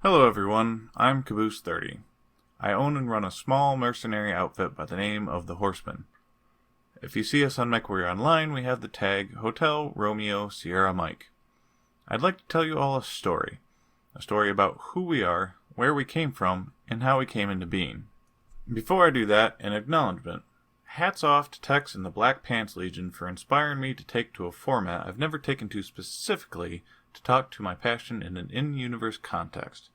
Hello everyone, I'm Caboose30. I own and run a small mercenary outfit by the name of the Horsemen. If you see us on MechWarrior Online, we have the tag Hotel Romeo Sierra Mike. I'd like to tell you all a story about who we are, where we came from, and how we came into being. Before I do that, an acknowledgement. Hats off to Tex and the Black Pants Legion for inspiring me to take to a format I've never taken to specifically to talk to my passion in an in-universe context.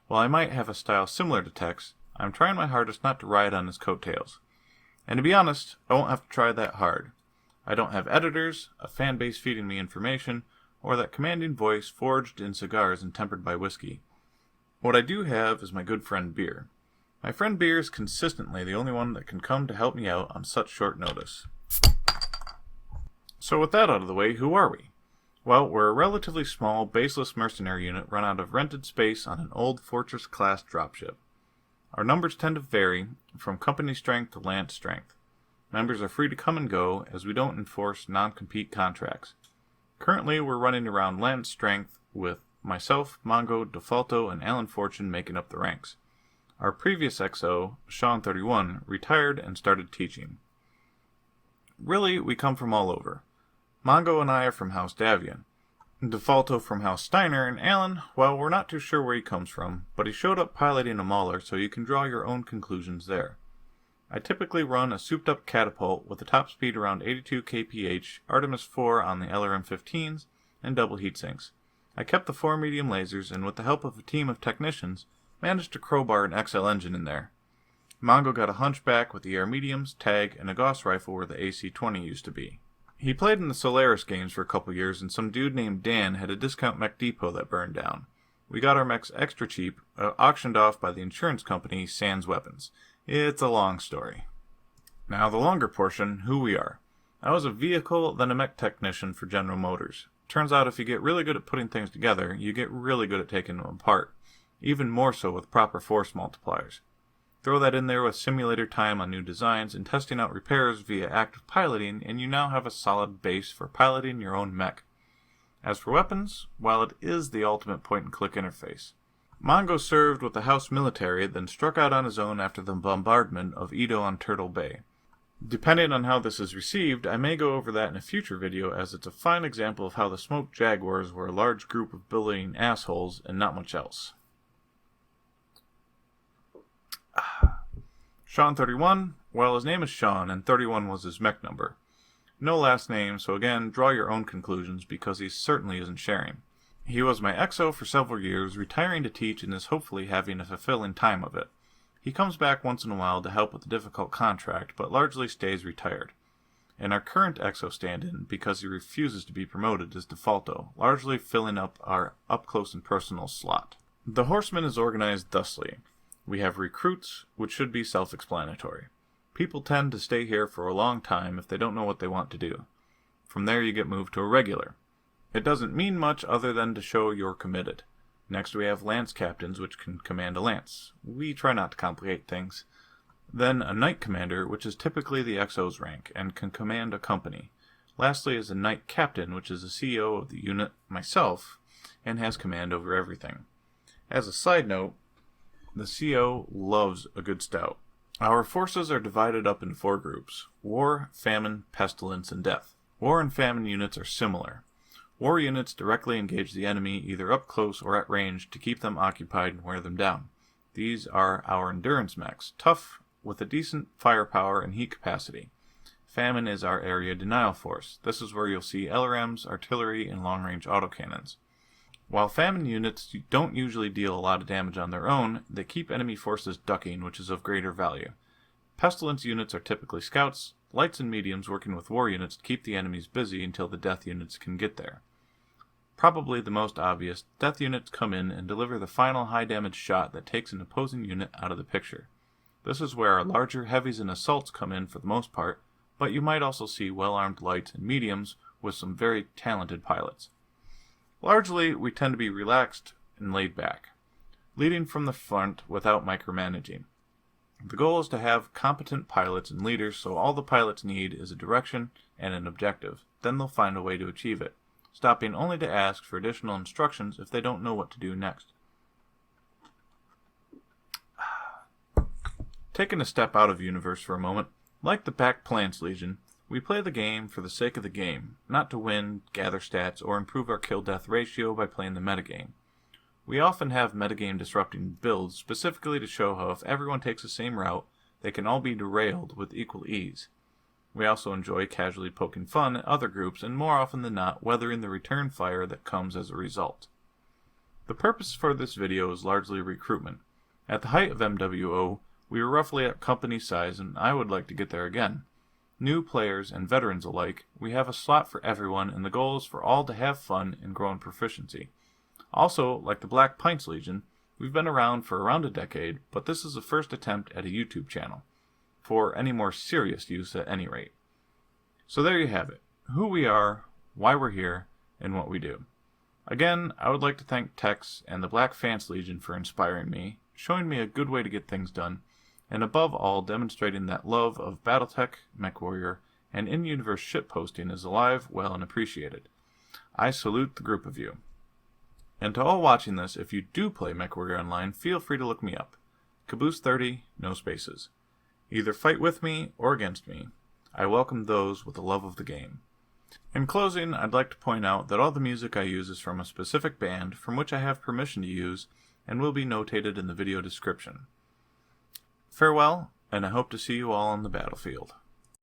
While I might have a style similar to Tex, I'm trying my hardest not to ride on his coattails. And to be honest, I won't have to try that hard. I don't have editors, a fan base feeding me information, or that commanding voice forged in cigars and tempered by whiskey. What I do have is my good friend Beer. My friend Beer is consistently the only one that can come to help me out on such short notice. So with that out of the way, who are we? Well, we're a relatively small, baseless mercenary unit run out of rented space on an old Fortress-class dropship. Our numbers tend to vary from company strength to Lance strength. Members are free to come and go, as we don't enforce non-compete contracts. Currently, we're running around Lance strength with myself, Mongo, Defaulto, and Alan Fortune making up the ranks. Our previous XO, Sean31, retired and started teaching. Really, we come from all over. Mongo and I are from House Davian. Defaulto from House Steiner, and Alan, well, we're not too sure where he comes from, but he showed up piloting a Mauler, so you can draw your own conclusions there. I typically run a souped-up catapult with a top speed around 82 kph, Artemis 4 on the LRM-15s, and double heatsinks. I kept the 4 medium lasers, and with the help of a team of technicians, managed to crowbar an XL engine in there. Mongo got a hunchback with the air mediums, tag, and a Gauss rifle where the AC-20 used to be. He played in the Solaris games for a couple years, and some dude named Dan had a discount mech depot that burned down. We got our mechs extra cheap, auctioned off by the insurance company Sands Weapons. It's a long story. Now the longer portion, who we are. I was a vehicle, then a mech technician for General Motors. Turns out if you get really good at putting things together, you get really good at taking them apart. Even more so with proper force multipliers. Throw that in there with simulator time on new designs and testing out repairs via active piloting, and you now have a solid base for piloting your own mech. As for weapons, well, it is the ultimate point-and-click interface. Mongo served with the House military, then struck out on his own after the bombardment of Edo on Turtle Bay. Depending on how this is received, I may go over that in a future video, as it's a fine example of how the Smoked Jaguars were a large group of bullying assholes and not much else. Sean31, well, his name is Sean, and 31 was his mech number. No last name, so again, draw your own conclusions, because he certainly isn't sharing. He was my XO for several years, retiring to teach and is hopefully having a fulfilling time of it. He comes back once in a while to help with a difficult contract, but largely stays retired. And our current XO stand-in, because he refuses to be promoted, is Defaulto, largely filling up our up-close-and-personal slot. The Horseman is organized thusly. We have recruits, which should be self-explanatory. People tend to stay here for a long time if they don't know what they want to do. From there you get moved to a regular. It doesn't mean much other than to show you're committed. Next we have lance captains, which can command a lance. We try not to complicate things. Then a knight commander, which is typically the XO's rank, and can command a company. Lastly is a knight captain, which is the CEO of the unit, myself, and has command over everything. As a side note, the CO loves a good stout. Our forces are divided up into 4 groups: War, Famine, Pestilence, and Death. War and Famine units are similar. War units directly engage the enemy either up close or at range to keep them occupied and wear them down. These are our endurance mechs, tough with a decent firepower and heat capacity. Famine is our area denial force. This is where you'll see LRMs, artillery, and long-range autocannons. While Famine units don't usually deal a lot of damage on their own, they keep enemy forces ducking, which is of greater value. Pestilence units are typically scouts, lights and mediums working with war units to keep the enemies busy until the death units can get there. Probably the most obvious, death units come in and deliver the final high damage shot that takes an opposing unit out of the picture. This is where our larger heavies and assaults come in for the most part, but you might also see well-armed lights and mediums with some very talented pilots. Largely, we tend to be relaxed and laid back, leading from the front without micromanaging. The goal is to have competent pilots and leaders, so all the pilots need is a direction and an objective. Then they'll find a way to achieve it, stopping only to ask for additional instructions if they don't know what to do next. Taking a step out of universe for a moment, like the Back Plants Legion, we play the game for the sake of the game, not to win, gather stats, or improve our kill-death ratio by playing the metagame. We often have metagame disrupting builds specifically to show how if everyone takes the same route, they can all be derailed with equal ease. We also enjoy casually poking fun at other groups and more often than not weathering the return fire that comes as a result. The purpose for this video is largely recruitment. At the height of MWO, we were roughly at company size and I would like to get there again. New players and veterans alike, we have a slot for everyone and the goal is for all to have fun and grow in proficiency. Also, like the Black Pints Legion, we've been around for around a decade, but this is the first attempt at a YouTube channel. For any more serious use at any rate. So there you have it. Who we are, why we're here, and what we do. Again, I would like to thank Tex and the Black Fans Legion for inspiring me, showing me a good way to get things done, and above all demonstrating that love of Battletech, MechWarrior, and in-universe shitposting is alive, well, and appreciated. I salute the group of you. And to all watching this, if you do play MechWarrior Online, feel free to look me up. Caboose30, no spaces. Either fight with me or against me. I welcome those with a love of the game. In closing, I'd like to point out that all the music I use is from a specific band from which I have permission to use and will be notated in the video description. Farewell, and I hope to see you all on the battlefield.